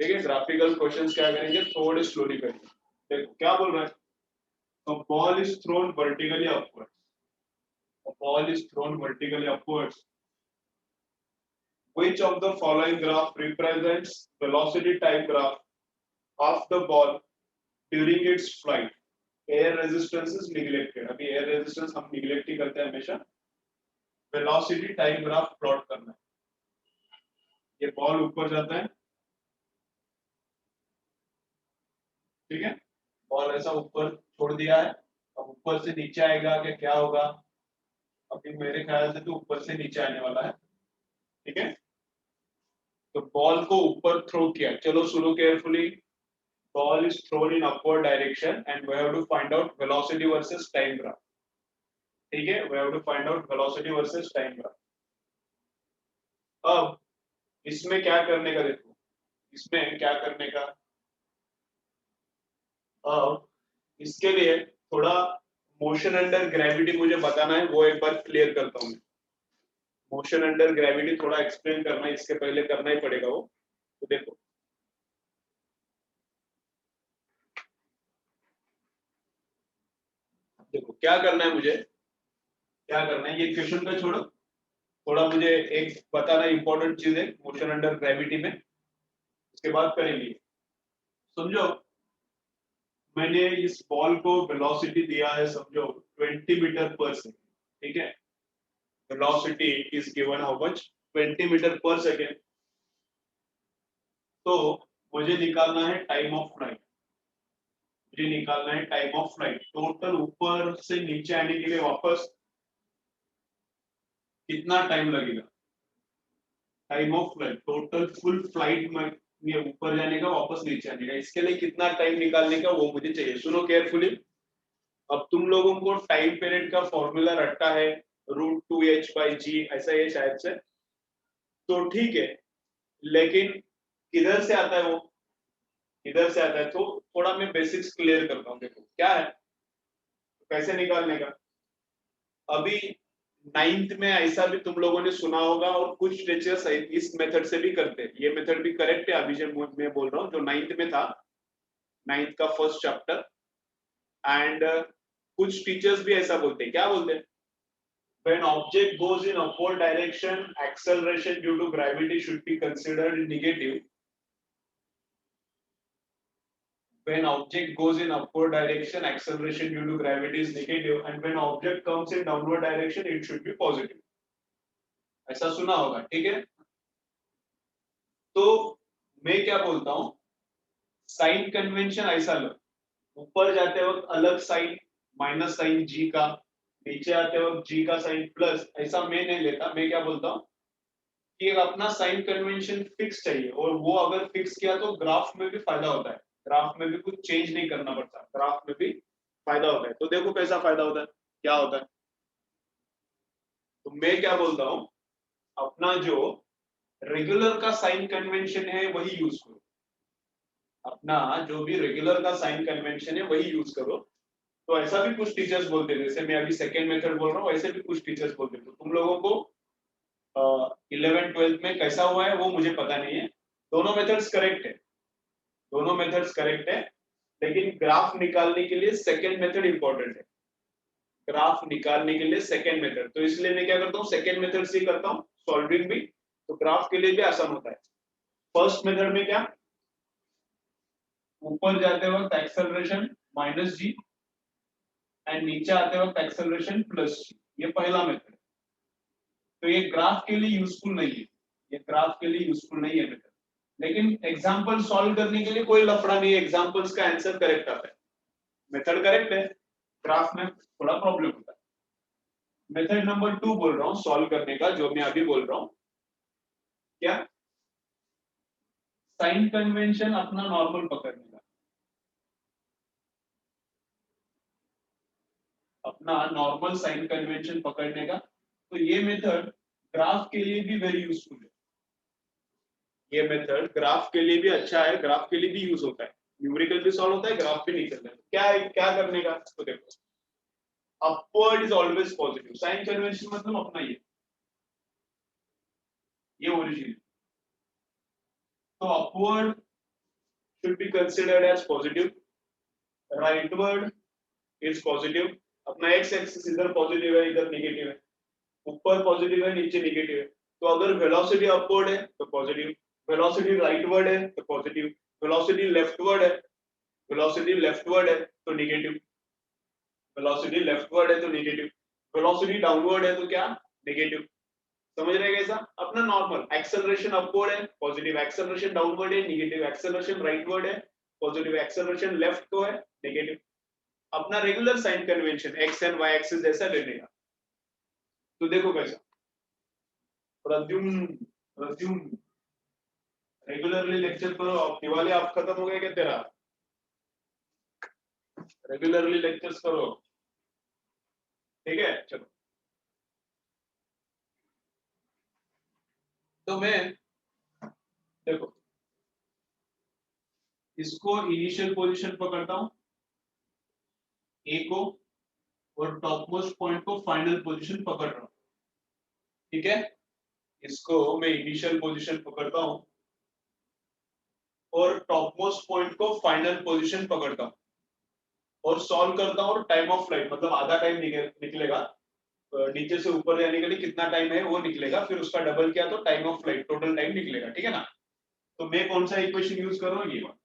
ठीक है, graphical questions क्या करेंगे, थोड़े स्लोली करेंगे। देखो क्या बोल रहा है, a ball is thrown vertically upwards, a ball is thrown vertically upwards, which of the following graph represents velocity time graph of the ball during its flight? Air resistance is neglected, अभी air resistance हम neglect ही करते हैं हमेशा, velocity time graph plot करना है। ये ball ऊपर जाता है, ठीक है, बॉल ऐसा ऊपर छोड़ दिया है, अब ऊपर से नीचे आएगा कि क्या होगा, अभी मेरे ख्याल से तो ऊपर से नीचे आने वाला है, ठीक है। तो बॉल को ऊपर थ्रो किया, चलो सुनो carefully, ball is thrown in upward direction and we have to find out velocity versus time graph, ठीक है, we have to find out velocity versus time graph। अब इसमें क्या करने का, देखो इसमें क्या करने का, अब इसके लिए थोड़ा मोशन अंडर ग्रेविटी मुझे बताना है, वो एक बार क्लियर करता हूँ। मोशन अंडर ग्रेविटी थोड़ा एक्सप्लेन करना है, इसके पहले करना ही पड़ेगा वो, तो देखो देखो क्या करना है मुझे, क्या करना है, ये क्वेश्चन का छोड़ो, थोड़ा मुझे एक बताना इंपॉर्टेंट चीज है मोशन अंडर ग्रेविटी में, उसके बाद करेंगे। समझो मैंने इस बॉल को वेलोसिटी दिया है, समझो 20 मीटर पर सेकेंड, ठीक है, velocity is given how much, 20 metre per second. तो मुझे निकालना है टाइम ऑफ फ्लाइट, मुझे निकालना है टाइम ऑफ फ्लाइट, टोटल ऊपर से नीचे आने के लिए वापस कितना टाइम लगेगा, time of flight, total full flight में ये ऊपर जाने का वापस नीचे आने का, इसके लिए कितना टाइम निकालने का वो मुझे चाहिए। सुनो केयरफुली, अब तुम लोगों को टाइम पीरियड का फॉर्मूला रखा है √2h/g, ऐसा है शायद से, तो ठीक है, लेकिन किधर से आता है वो, किधर से आता है, तो थोड़ा मैं बेसिक्स क्लियर करता हूँ। देखो क्या है, कैसे निकालने का, अभी 9th में ऐसा भी तुम लोगों ने सुना होगा और कुछ टीचर्स इस मेथड से भी करते हैं, ये मेथड भी करेक्ट है, अभी जब मैं बोल रहा हूँ जो 9th में था, 9th का फर्स्ट चैप्टर, एंड कुछ टीचर्स भी ऐसा बोलते हैं, क्या बोलते हैं, when object goes in upward direction acceleration due to gravity should be considered negative, when object goes in upward direction acceleration due to gravity is negative and when object comes in downward direction it should be positive, ऐसा सुना होगा, ठीक है। तो मैं क्या बोलता हूं, साइन कन्वेंशन ऐसा लो, ऊपर जाते वक्त अलग साइन माइनस साइन जी का, नीचे आते वक्त जी का साइन प्लस, ऐसा मैं नहीं लेता, मैं क्या बोलता हूँ कि अपना साइन कन्वेंशन फिक्स चाहिए, और वो अगर फिक्स किया तो ग्राफ में भी फायदा होता है, ग्राफ में भी कुछ चेंज नहीं करना पड़ता, ग्राफ में भी फायदा होता है। तो देखो कैसा फायदा होता है, क्या होता है, तो मैं क्या बोलता हूँ, अपना जो रेगुलर का साइन कन्वेंशन है वही यूज करो, अपना जो भी रेगुलर का साइन कन्वेंशन है वही यूज करो। तो ऐसा भी कुछ टीचर्स बोलते थे, जैसे मैं अभी सेकेंड मेथड बोल रहा हूँ, ऐसे भी कुछ टीचर्स बोलते थे, तुम लोगों को 11th-12th में कैसा हुआ है वो मुझे पता नहीं है, दोनों मेथड्स करेक्ट है, दोनों मेथड्स करेक्ट है, लेकिन ग्राफ निकालने के लिए सेकेंड मेथड इंपॉर्टेंट है, ग्राफ निकालने के लिए सेकेंड मेथड, तो इसलिए मैं क्या करता हूँ सेकेंड मेथड से करता हूँ सॉल्विंग भी, तो ग्राफ के लिए भी आसान होता है। फर्स्ट मेथड में क्या, ऊपर जाते वक्त एक्सेलरेशन -g एंड नीचे आते वक्त एक्सेलरेशन +g, ये पहला मेथड, तो ये ग्राफ के लिए यूजफुल नहीं है, ये ग्राफ के लिए यूजफुल नहीं है मेथड, लेकिन एग्जांपल सॉल्व करने के लिए कोई लफड़ा नहीं है, एग्जांपल्स का आंसर करेक्ट आता है, मेथड करेक्ट है, ग्राफ में थोड़ा प्रॉब्लम होता है। मेथड नंबर 2 बोल रहा हूँ सॉल्व करने का, जो मैं अभी बोल रहा हूँ, क्या, साइन कन्वेंशन अपना नॉर्मल पकड़ने का, अपना नॉर्मल साइन कन्वेंशन पकड़ने का, तो ये मेथड ग्राफ के लिए भी वेरी यूजफुल है, ये मेथड ग्राफ के लिए भी अच्छा है, ग्राफ के लिए भी यूज होता है, न्यूमेरिकल भी सॉल्व होता है, ग्राफ भी निकलता है। क्या है, क्या करने का, तो देखो upward is always positive, sign convention मतलब अपना ये ओरिजिन, तो upward should be considered as positive, rightward is positive. अपना x एक्सिस इधर पॉजिटिव है इधर नेगेटिव है, ऊपर पॉजिटिव है नीचे नेगेटिव है, तो अगर वेलोसिटी अपवर्ड है तो पॉजिटिव, वेलोसिटी राइटवर्ड है तो पॉजिटिव, वेलोसिटी लेफ्टवर्ड है, वेलोसिटी लेफ्टवर्ड है तो नेगेटिव, वेलोसिटी लेफ्टवर्ड है तो नेगेटिव, वेलोसिटी डाउनवर्ड है तो क्या नेगेटिव। समझ रहे कैसा? अपना नॉर्मल एक्सेलरेशन अपवर्ड है पॉजिटिव, एक्सेलरेशन डाउनवर्ड है नेगेटिव, एक्सेलरेशन राइटवर्ड है पॉजिटिव, एक्सेलरेशन लेफ्ट को है नेगेटिव। अपना regular sign convention X and Y axis जैसा लेने का। तो देखो कैसा, प्रद्युम्न प्रद्युम्न रेगुलरली लेक्चर करो। अब दिवाली आप खत्म हो गए क्या तेरा? रेगुलरली लेक्चर्स करो, ठीक है? चलो, तो मैं देखो इसको इनिशियल पोजीशन पकड़ता हूं ए को, और टॉप मोस्ट पॉइंट को फाइनल पोजीशन पकड़ रहा हूं, ठीक है? इसको मैं इनिशियल पोजीशन पकड़ता हूं और टॉप मोस्ट पॉइंट को फाइनल पोजीशन पकड़ता हूं और सॉल्व करता हूं, और टाइम ऑफ फ्लाइट मतलब आधा टाइम निकलेगा, नीचे से ऊपर जाने के लिए कितना टाइम है वो निकलेगा, फिर उसका डबल किया तो time of flight total time निकलेगा, ठीक है ना? तो मैं कौन सा इक्वेशन यूज कर रहा हूं, ये वाला।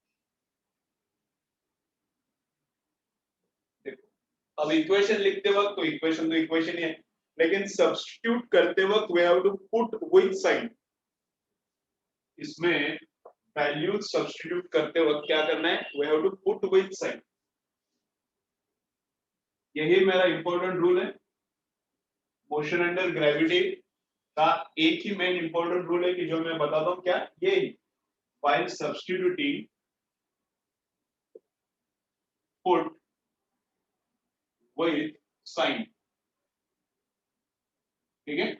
देखो अब इक्वेशन लिखते वक्त तो इक्वेशन ही है, लेकिन सब्स्टिट्यूट करते वक्त we have to put with sign. इसमें वैल्यू सब्स्टिट्यूट करते वक्त क्या करना है, we have to put with sign. यही मेरा इंपॉर्टेंट रूल है मोशन अंडर ग्रेविटी का। एक ही मेन इंपॉर्टेंट रूल है कि जो मैं बताता हूं, क्या ये while substituting put with sign, ठीक है?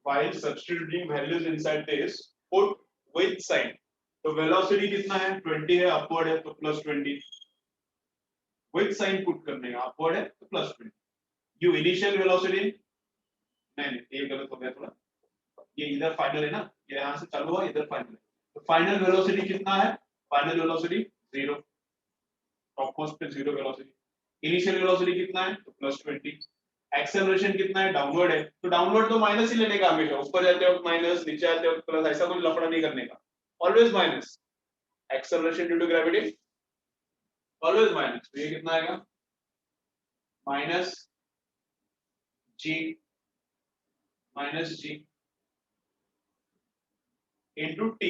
While substituting values inside this put with sign. तो वेलोसिटी कितना है 20 है, अपवर्ड है तो प्लस 20, विद साइन पुट करने का, अपवर्ड है तो प्लस 20। यू इनिशियल वेलोसिटी, नहीं ये गलत हो गया थोड़ा, ये इधर फाइनल है ना, ये यहां से चालू हुआ इधर फाइनल है, तो फाइनल वेलोसिटी कितना है, फाइनल वेलोसिटी 0, टॉप मोस्ट पे 0 वेलोसिटी। इनिशियल वेलोसिटी कितना है तो प्लस 20, एक्सेलरेशन कितना है डाउनवर्ड है, तो डाउनवर्ड तो माइनस ही लेने का हमेशा, ऊपर जाते वक्त माइनस, नीचे आते वक्त प्लस, ऐसा कोई लफड़ा नहीं करने का, always minus. Acceleration due to gravity always minus, तो ये कितना आएगा minus G into T.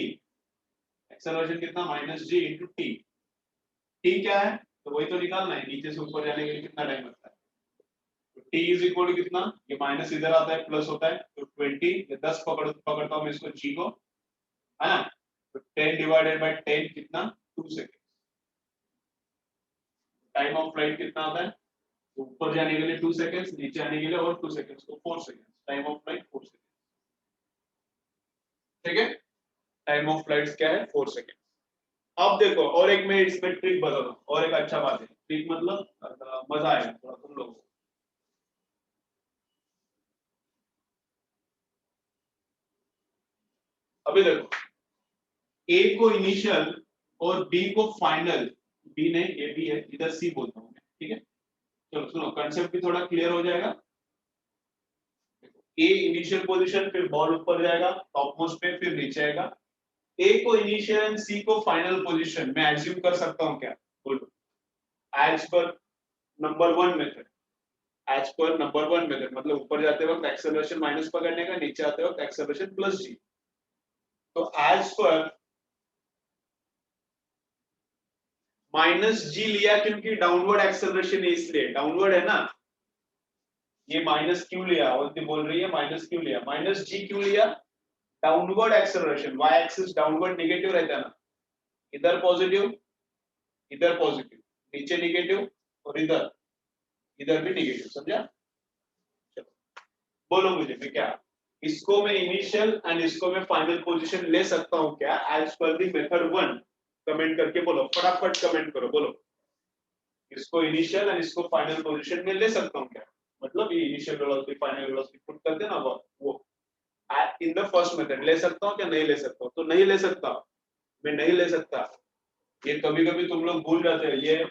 Acceleration कितना minus G into T. T क्या है तो वही तो निकालना है, नीचे से ऊपर जाने के लिए कितना टाइम लगता है, तो टी इज इक्वल टू कितना, ये माइनस इधर आता है प्लस होता है, तो 20 या 10 पकड़ता हूं मैं इसको जी को, है ना? तो 10 डिवाइडेड बाय 10 कितना 2 सेकेंड। टाइम ऑफ फ्लाइट कितना आता है, तो ऊपर जाने के लिए 2 सेकेंड्स, नीचे आने के लिए और 2 सेकेंड्स, तो 4 seconds. Time of flight 4 seconds, ठीक है? टाइम ऑफ फ्लाइट क्या है 4 सेकेंड। अब देखो और एक मैं इसमें ट्रिक बता दूं, और एक अच्छा बात है, ट्रिक मतलब मजा आएगा थोड़ा तुम लोगों को। अभी देखो ए को इनिशियल और बी को फाइनल, बी नहीं ए बी है, इधर सी बोलता हूं मैं, ठीक है? चलो सुनो, कंसेप्ट भी थोड़ा क्लियर हो जाएगा। ए इनिशियल पोजीशन, फिर बॉल ऊपर जाएगा टॉप मोस्ट पे, फिर नीचे आएगा। ए को इनिशियल एंड सी को फाइनल पोजीशन मैं एज्यूम कर सकता हूं क्या, बोलो? As per number 1 method, as per number 1 method मतलब ऊपर जाते वक्त एक्सेलरेशन माइनस पकड़ने का, नीचे आते वक्त एक्सेलरेशन प्लस जी। तो एज पर माइनस जी लिया क्योंकि डाउनवर्ड एक्सेलरेशन है, इसलिए डाउनवर्ड है ना, ये माइनस क्यों लिया, और बोल रही है माइनस क्यों लिया, माइनस जी क्यों लिया, downward acceleration, Y axis downward negative रहता है ना, इधर पॉजिटिव इधर पॉजिटिव, नीचे नेगेटिव, और इधर इधर भी नेगेटिव, समझा? चलो बोलो मुझे, मैं क्या इसको मैं इनिशियल एंड इसको मैं फाइनल पोजीशन ले सकता हूं क्या, as per the method 1? Comment करके बोलो, फटाफट कमेंट करो, बोलो इसको इनिशियल एंड इसको फाइनल पोजीशन में ले सकता हूं क्या, मतलब ये initial velocity final velocity put करते हैं ना वो इन द फर्स्ट मेथड ले सकता हूं क्या, नहीं ले सकता हूं? तो नहीं ले सकता, मैं नहीं ले सकता, ये कभी कभी तुम लोग भूल जाते हो, ये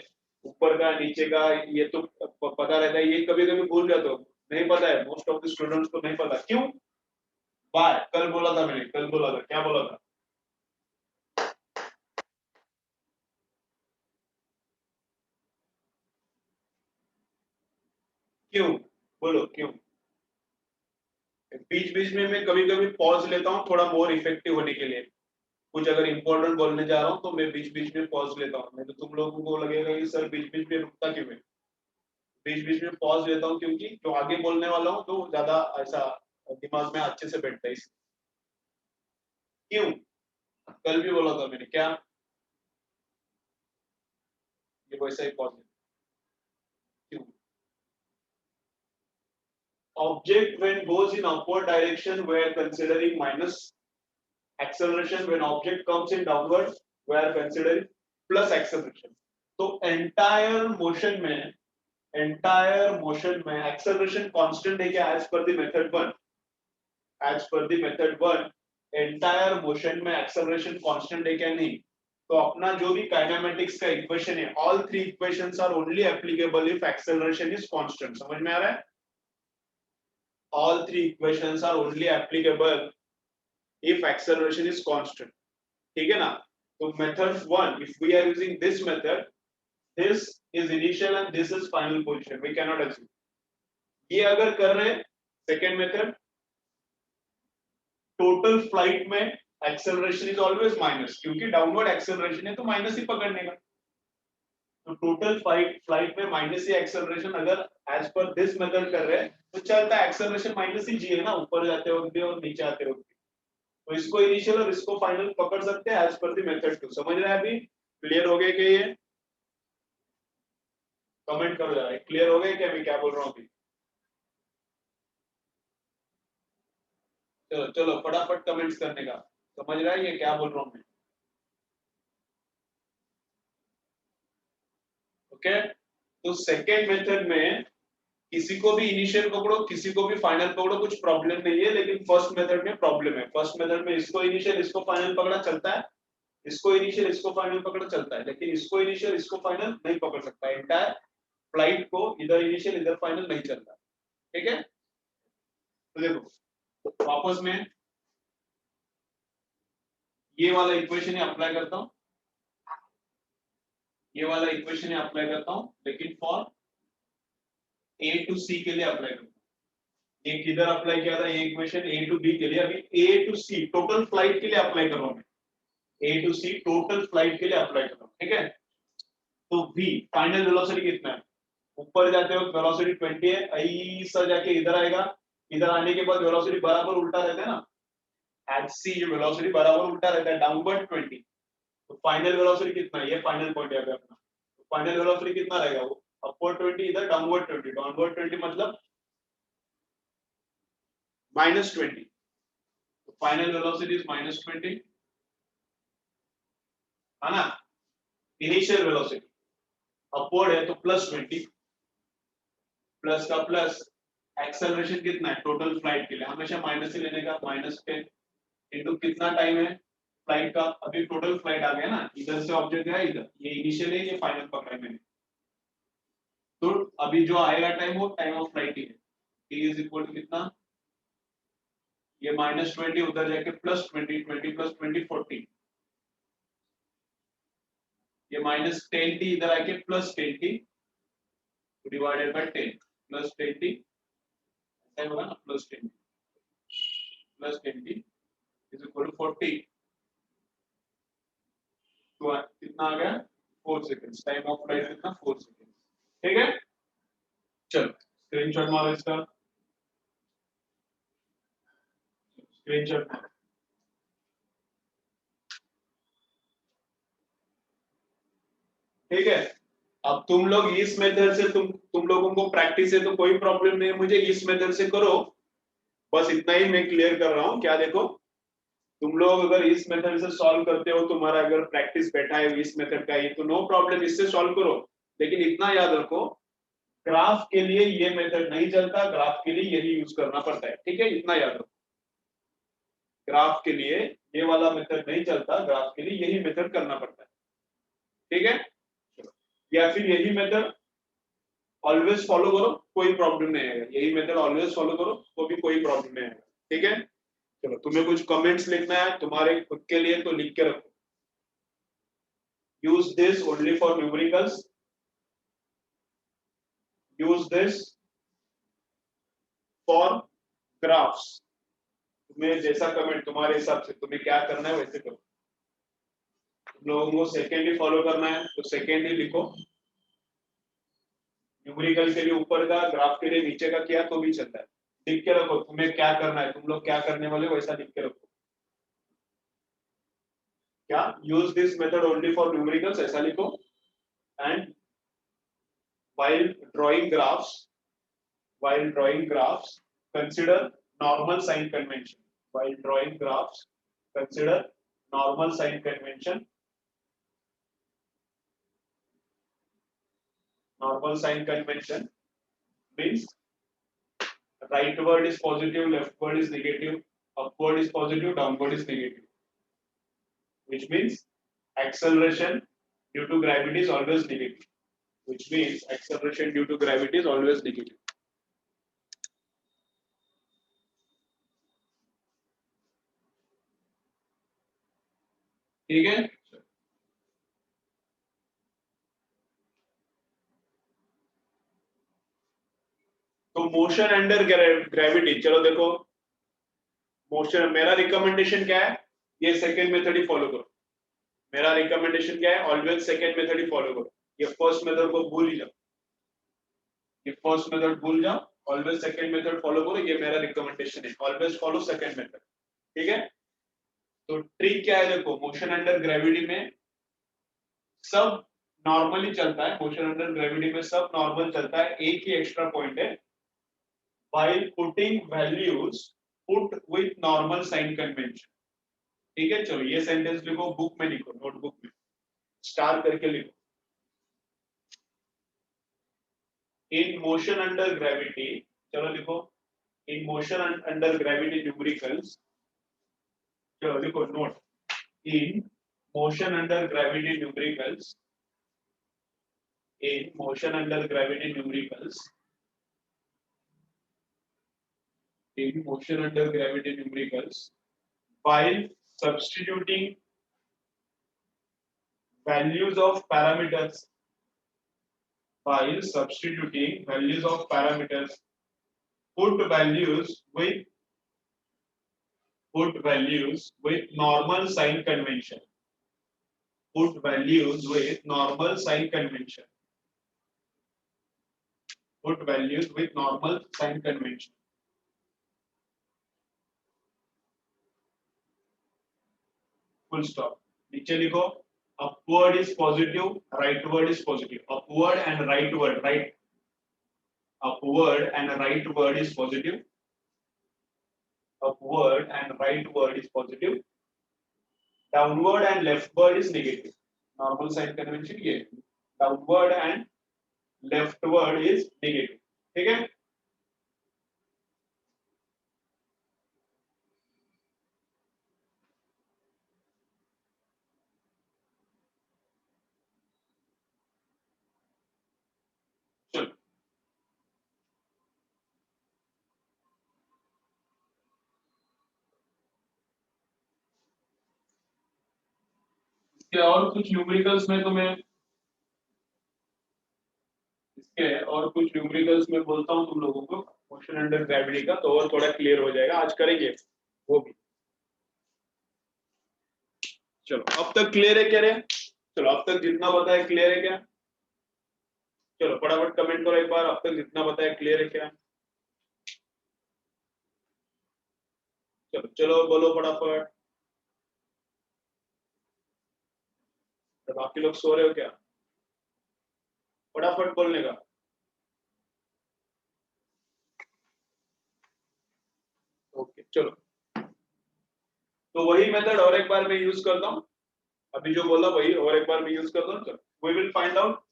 ऊपर का नीचे का ये तो पता रहता है, ये कभी कभी भूल जाते हो, नहीं पता है, मोस्ट ऑफ द स्टूडेंट्स को नहीं पता। क्यों? बाय, कल बोला था मैंने, कल बोला था, क्या बोला था? क्यों? बोलो क्यों? बीच बीच में मैं कभी कभी पॉज लेता हूँ थोड़ा मोर इफेक्टिव होने के लिए। कुछ अगर इंपॉर्टेंट बोलने जा रहा हूँ तो मैं बीच बीच में पॉज लेता हूँ, नहीं तो तुम लोगों को लगेगा कि सर बीच बीच में रुकता क्यों है। बीच बीच में पॉज लेता हूँ क्योंकि जो आगे बोलने वाला हूँ तो ज्यादा ऐसा दिमाग में अच्छे से बैठता है क्यों? कल भी बोला था मैंने, क्या? ये वैसा ही पॉज है। क्यों? Object when goes in upward direction we are considering minus acceleration, when object comes in downward we are considering plus acceleration. तो entire motion में acceleration constant है क्या? as per the method 1, as per the method 1 entire motion में acceleration constant है क्या? नहीं। तो अपना जो भी काइनेमेटिक्स का इक्वेशन है, all three equations are only applicable if acceleration is constant। समझ में आ रहा है? All three equations are only applicable if acceleration is constant। ठीक है ना? तो method 1, if we are using this method, this is initial and this is final position, we cannot assume। ये अगर कर रहे हैं second method, total flight में acceleration is always minus, क्योंकि downward acceleration है तो minus ही पकड़ने का। तो टोटल फ्लाइट में माइनस ही एक्सेलरेशन अगर एज पर दिस मेथड कर रहे हैं तो चलता है, एक्सेलरेशन माइनस ही जी है ना, ऊपर जाते वक्त भी और नीचे आते वक्त भी। तो इसको इनिशियल और इसको फाइनल पकड़ सकते हैं एज पर द मेथड 2। समझ रहे हैं? अभी क्लियर हो गए कि ये? कमेंट करो जरा, क्लियर हो गए क्या मैं क्या बोल रहा हूँ अभी? चलो चलो फटाफट कमेंट्स करने का। समझ रहा है ये क्या बोल रहा हूँ मैं? ओके। तो सेकेंड मेथड में किसी को भी इनिशियल पकड़ो किसी को भी फाइनल पकड़ो, कुछ प्रॉब्लम नहीं है, लेकिन फर्स्ट मेथड में प्रॉब्लम है। फर्स्ट मेथड में इसको इनिशियल इसको फाइनल पकड़ा चलता है, इसको इनिशियल इसको फाइनल पकड़ा चलता है, लेकिन इसको इनिशियल इसको फाइनल नहीं पकड़ सकता। एंटायर फ्लाइट को इधर इनिशियल इधर फाइनल नहीं चलता। ठीक है? तो देखो वापस में ये वाला इक्वेशन अप्लाई करता हूँ, ये वाला इक्वेशन अप्लाई करता हूँ, लेकिन फॉर ए टू सी के लिए अप्लाई करता हूँ। एक इधर अप्लाई किया था ये इक्वेशन ए टू बी के लिए, अभी ए टू सी टोटल फ्लाइट के लिए अप्लाई कर रहा हूँ मैं। ए टू सी टोटल फ्लाइट के लिए अप्लाई कर रहा हूँ। ठीक है? तो v फाइनल वेलोसिटी कितना है? ऊपर जाते वक्त वेलोसिटी 20 है, ऐसा जाके इधर आएगा, इधर आने के बाद वेलोसिटी बराबर उल्टा रहता है ना, एट सी जो वेलोसिटी बराबर उल्टा रहता है, डाउनवर्ड 20। तो फाइनल वेलोसिटी कितना है? ये फाइनल पॉइंट है अपना। तो फाइनल वेलोसिटी कितना रहेगा? वो अपवर्ड 20 इधर डाउनवर्ड 20, डाउनवर्ड 20 मतलब -20। तो फाइनल वेलोसिटी इज -20 है ना। इनिशियल वेलोसिटी अपवर्ड है तो +20, प्लस का प्लस, एक्सेलरेशन कितना है टोटल फ्लाइट के लिए? हमेशा माइनस ही लेने का, -10 इंटू कितना टाइम है फ्लाइट का? अभी टोटल फ्लाइट आ गया ना, इधर से ऑब्जेक्ट गया इधर, ये इनिशियल है ये फाइनल पकड़ा है मैंने। तो अभी जो आएगा टाइम वो टाइम ऑफ फ्लाइट ही है। t इज इक्वल टू कितना? ये -20 उधर जाके +20, 20 + 20 40, ये -10t इधर आके +10t डिवाइडेड बाय 10, +10t ऐसा होगा ना, +10t इज इक्वल टू 40। तो कितना आ गया? 4 सेकंड्स। टाइम ऑफ फ्लाइट कितना? 4 सेकंड्स। ठीक है? चलो स्क्रीनशॉट मारो इसका, स्क्रीनशॉट मारो। ठीक है? अब तुम लोग इस मेथड से तुम लोगों को प्रैक्टिस है तो कोई प्रॉब्लम नहीं है, मुझे इस मेथड से करो, बस इतना ही मैं क्लियर कर रहा हूं। क्या देखो, तुम लोग अगर इस मेथड से सॉल्व करते हो, तुम्हारा अगर प्रैक्टिस बैठा है इस मेथड का, ये तो नो प्रॉब्लम, इससे सॉल्व करो। लेकिन इतना याद रखो, ग्राफ के लिए ये मेथड नहीं चलता, ग्राफ के लिए यही यूज करना पड़ता है। ठीक है? इतना याद रखो, ग्राफ के लिए ये वाला मेथड नहीं चलता, ग्राफ के लिए यही मेथड करना पड़ता है। ठीक है, या फिर यही मेथड ऑलवेज फॉलो करो, कोई प्रॉब्लम नहीं आएगा, यही मेथड ऑलवेज फॉलो करो तो भी कोई प्रॉब्लम नहीं आएगा। ठीक है, चलो तुम्हें कुछ कमेंट्स लिखना है तुम्हारे खुद के लिए तो लिख के रखो। Use this only for numericals, use this for graphs. तुम्हें जैसा कमेंट तुम्हारे हिसाब से तुम्हें क्या करना है वैसे करो। तुम लोगों को सेकेंड ही फॉलो करना है तो सेकेंड ही लिखो, न्यूमेरिकल के लिए ऊपर का, ग्राफ के लिए नीचे का किया तो भी चलता है। लिख के रखो तुम्हें क्या करना है, तुम लोग क्या करने वाले हो वैसा लिख के रखो। क्या use this method only for numericals ऐसा लिखो, and while drawing graphs while drawing graphs consider normal sign convention, while drawing graphs consider normal sign convention, normal sign convention means right word is positive, left word is negative, upward is positive, downward is negative, which means acceleration due to gravity is always negative, which means acceleration due to gravity is always negative. ठीक है, तो motion under gravity, चलो देखो motion, मेरा recommendation क्या है, ये second method ही follow करो। मेरा रिकमेंडेशन क्या है, ऑलवेज सेकंड मेथड ही फॉलो करो, ये फर्स्ट मेथड को भूल ही जाओ, ये फर्स्ट मेथड भूल जाओ, ऑलवेज सेकंड मेथड फॉलो करो, ये मेरा रिकमेंडेशन है, ऑलवेज फॉलो सेकंड मेथड। ठीक है, तो ट्रिक क्या है, देखो मोशन अंडर ग्रेविटी में सब नॉर्मली चलता है, मोशन अंडर ग्रेविटी में सब नॉर्मल चलता है, एक ही एक्स्ट्रा पॉइंट है, while putting values put with normal sign convention। ठीक है, चलो ये सेंटेंस लिखो, बुक में लिखो, नोटबुक में स्टार करके लिखो, इन मोशन अंडर ग्रेविटी, चलो लिखो in motion under gravity numericals, चलो लिखो note, in motion under gravity numericals, in motion under gravity numericals, in motion under gravity numericals, while substituting values of parameters, while substituting values of parameters, put values with normal sign convention, put values with normal sign convention, put values with normal sign convention, full stop। नीचे लिखो upward is positive, rightward is positive, upward and rightward, right, upward and rightward is positive, upward and rightward is positive, downward and leftward is negative, normal sign convention ये, downward and leftward is negative। ठीक है, चलो इसके और कुछ numericals में तुम्हें, इसके और कुछ न्यूमेरिकल्स में बोलता हूँ तुम लोगों को मोशन अंडर ग्रेविटी का, तो और थोड़ा क्लियर हो जाएगा, आज करेंगे वो भी। चलो अब तक क्लियर है क्या रे, चलो अब तक जितना बताया क्लियर है क्या, चलो फटाफट कमेंट करो एक बार, अब तक जितना बताया क्लियर है क्या, चलो चलो बोलो फटाफट, तो बाकी लोग सो रहे हो क्या, फटाफट बोलने का। ओके चलो, तो वही मेथड और एक बार मैं यूज करता हूँ, अभी जो बोला वही और एक बार मैं यूज करता हूँ। चलो we will find out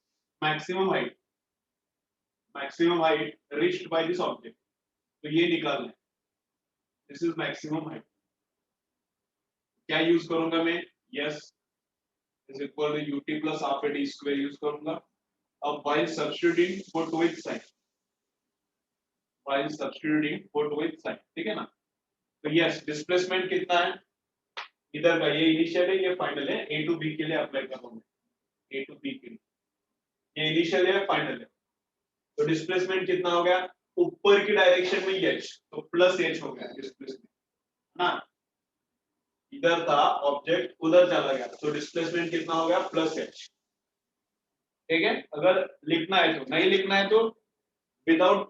maximum height, maximum height reached by this object, तो ये निकालना है, दिस इज मैक्सिमम हाइट। क्या यूज करूंगा मैं, S is equal to ut plus half A D square use करूंगा। अब while substituting put with sign, while substituting put with sign, ठीक है ना। तो यस डिस्प्लेसमेंट कितना है इधर का, ये इनिशियल है ये फाइनल है, ए टू बी के लिए अप्लाई कर रहा हूं, ए टू बी के लिए, ये इनिशियल है फाइनल है। तो डिस्प्लेसमेंट कितना हो गया, ऊपर की डायरेक्शन में एच, तो प्लस एच हो गया डिस्प्लेसमेंट ना, इधर था ऑब्जेक्ट उधर चला गया, तो डिस्प्लेसमेंट कितना हो गया प्लस एच। ठीक है, अगर लिखना है तो, नहीं लिखना है तो विदाउट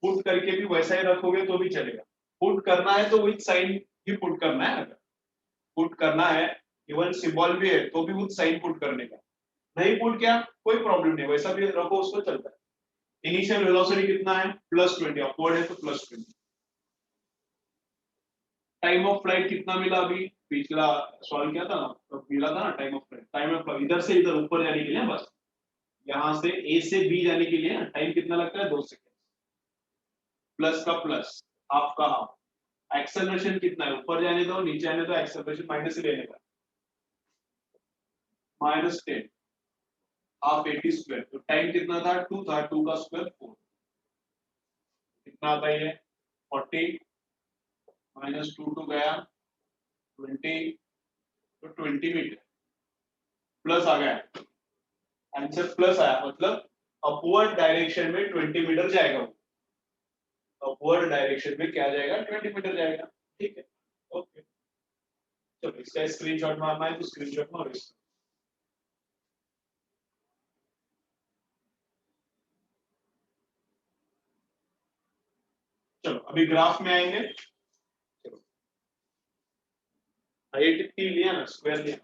पुट करके भी वैसा ही रखोगे तो भी चलेगा। पुट करना है तो विद साइन ही पुट करना है, अगर पुट करना है इवन सिंबल भी है तो भी विद साइन पुट करने का, नहीं पुट किया कोई प्रॉब्लम नहीं, वैसा भी रखो उसको चलता है। इनिशियल वेलोसिटी कितना है +20, अपवर्ड है तो +20। टाइम ऑफ फ्लाइट कितना मिला, अभी पिछला सॉल्व किया था ना तो मिला था ना time of flight, time of flight इधर से इधर ऊपर जाने के लिए, बस यहां से ए से बी जाने के लिए टाइम कितना लगता है 2 सेकंड, प्लस का प्लस हाफ का हाफ। एक्सेलरेशन कितना है, ऊपर जाने दो नीचे आने दो, एक्सेलरेशन माइनस ही लेने का, -10 हाफ 80 स्क्वायर, तो टाइम कितना था 2 था, 2 का स्क्वायर 4, कितना आता है ये 40 -2 टू गया 20, तो 20 मीटर प्लस आ गया, आंसर प्लस आया, मतलब अपवर्ड डायरेक्शन में 20 मीटर जाएगा वो, अपवर्ड डायरेक्शन में क्या जाएगा 20 मीटर जाएगा। ठीक है, ओके चलो इसका स्क्रीनशॉट मारना है तो स्क्रीनशॉट मारो इसका। चलो अभी ग्राफ में आएंगे, चलो हाइट इतनी लिया ना, स्क्वायर लिया,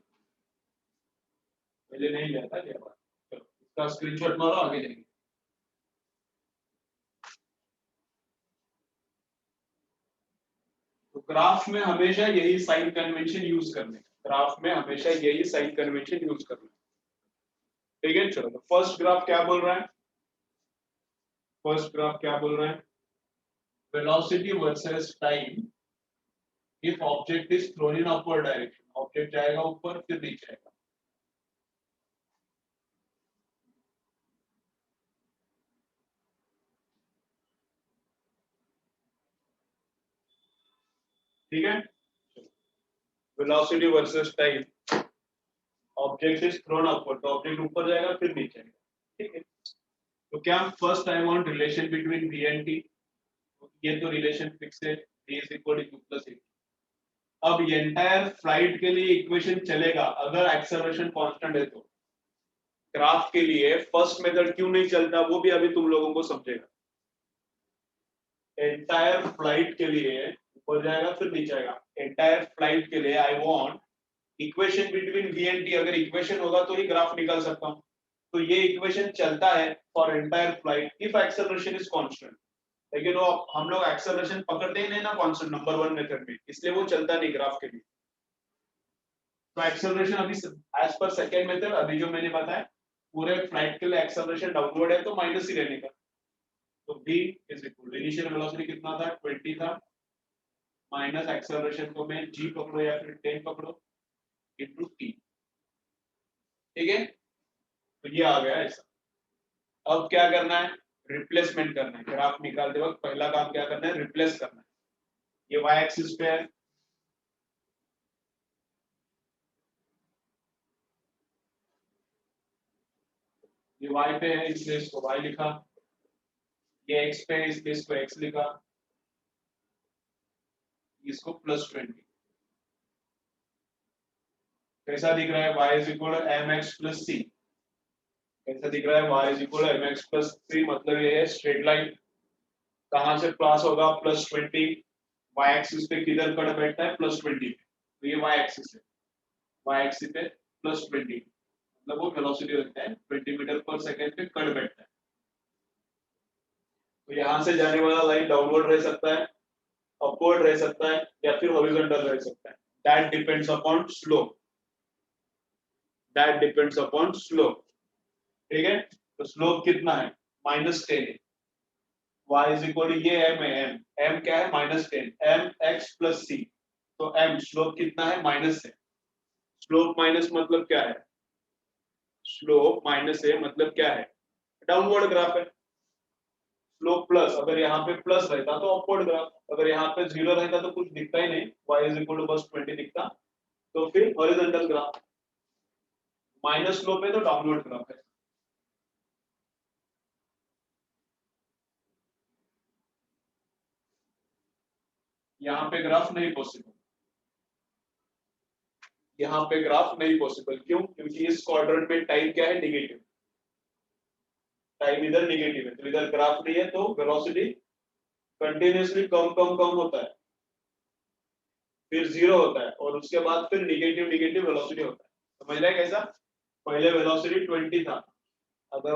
पहले नहीं लिया था क्या बात। चलो इसका स्क्रीनशॉट मारो आगे जाएंगे। तो ग्राफ में हमेशा यही साइन कन्वेंशन यूज करने, ग्राफ में हमेशा यही साइन कन्वेंशन यूज करना। ठीक है, चलो तो फर्स्ट ग्राफ क्या बोल रहा है, फर्स्ट ग्राफ क्या बोल रहा है, velocity versus time if object is thrown in upward direction, object जाएगा ऊपर फिर नीचे आएगा। ठीक है, velocity versus time, object is thrown upward, तो ऑब्जेक्ट ऊपर जाएगा फिर नीचे आएगा। ठीक है, तो क्या first I want relation between v and t, ये तो रिलेशन फिक्स है, v is equal to q plus a। अब ये एंटायर फ्लाइट के लिए इक्वेशन चलेगा अगर एक्सेलरेशन कांस्टेंट है तो, ग्राफ के लिए फर्स्ट मेथड क्यों नहीं चलता वो भी अभी तुम लोगों को समझेगा। एंटायर फ्लाइट के लिए ऊपर जाएगा फिर नीचे आएगा, एंटायर फ्लाइट के लिए I want equation between v and t, अगर इक्वेशन होगा तो ही ग्राफ निकाल सकता हूं, तो ये इक्वेशन चलता है for entire flight if acceleration is constant, लेकिन वो हम लोग एक्सेलरेशन पकड़ते ही नहीं ना कांस्टेंट नंबर 1 मेथड में, इसलिए वो चलता नहीं ग्राफ के लिए। तो एक्सेलरेशन अभी एज पर सेकंड मेथड अभी जो मैंने बताया, पूरे फ्लाइट के लिए एक्सेलरेशन डाउनवर्ड है तो माइनस ही रहने का, तो v is equal initial velocity कितना था 20 था, माइनस एक्सेलरेशन को मैं g पकड़ो या फिर 10 पकड़ो इनटू t। ठीक है, तो ये आ गया ऐसा। अब क्या करना है, रिप्लेसमेंट करना है, ग्राफ निकालते वक्त पहला काम क्या करना है, रिप्लेस करना है। ये y एक्सिस पे है, ये y पे है इसलिए इसको y लिखा, ये x पे है इसलिए इसको x लिखा, इसको +20। कैसा दिख रहा है, y is equal mx plus c, कैसा दिख रहा है y is equal mx plus c, मतलब ये है स्ट्रेट लाइन, कहां से पास होगा +20, y एक्सिस पे किधर कट बैठता है +20 पे, तो ये y एक्सिस है, y एक्सिस पे +20, मतलब वो वेलोसिटी रखता है 20 मीटर पर सेकंड पे कट बैठता है। तो यहां से जाने वाला लाइन डाउनवर्ड रह सकता है, अपवर्ड रह सकता है या फिर हॉरिजॉन्टल रह सकता है, that depends upon slope, that depends upon slope. ठीक है, तो स्लोप कितना है -10 है, y इज इक्वल टू ये m है, m क्या है -10, m x प्लस c, तो m स्लोप कितना है माइनस है, स्लोप माइनस मतलब क्या है स्लोप माइनस है मतलब क्या है, डाउनवर्ड ग्राफ है। स्लोप प्लस, अगर यहाँ पे प्लस रहता तो अपवर्ड ग्राफ, अगर यहाँ पे 0 रहता तो कुछ दिखता ही नहीं, y इज इक्वल टू बस 20 दिखता, तो फिर हॉरिजॉन्टल ग्राफ। माइनस स्लोप है तो डाउनवर्ड ग्राफ है। यहाँ पे ग्राफ नहीं पॉसिबल, यहाँ पे ग्राफ नहीं पॉसिबल, क्यों? क्योंकि इस क्वाड्रेंट में टाइम क्या है, नेगेटिव, टाइम इधर नेगेटिव है, तो इधर ग्राफ नहीं है, तो वेलोसिटी कंटिन्यूअसली कम कम कम होता है, फिर 0 होता है, और उसके बाद फिर नेगेटिव नेगेटिव वेलोसिटी होता है। समझ रहे हैं कैसा? पहले वेलोसिटी 20 था, अगर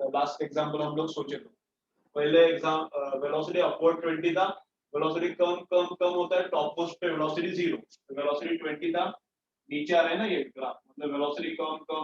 लास्ट एग्जांपल हम लोग सोचे तो पहले एग्जाम वेलोसिटी अपवर्ड 20 था, वेलोसिटी कम कम कम होता है, टॉप मोस्ट पे वेलोसिटी 0, वेलोसिटी 20 था, नीचे आ रहा है ना ये ग्राफ, मतलब वेलोसिटी कम कम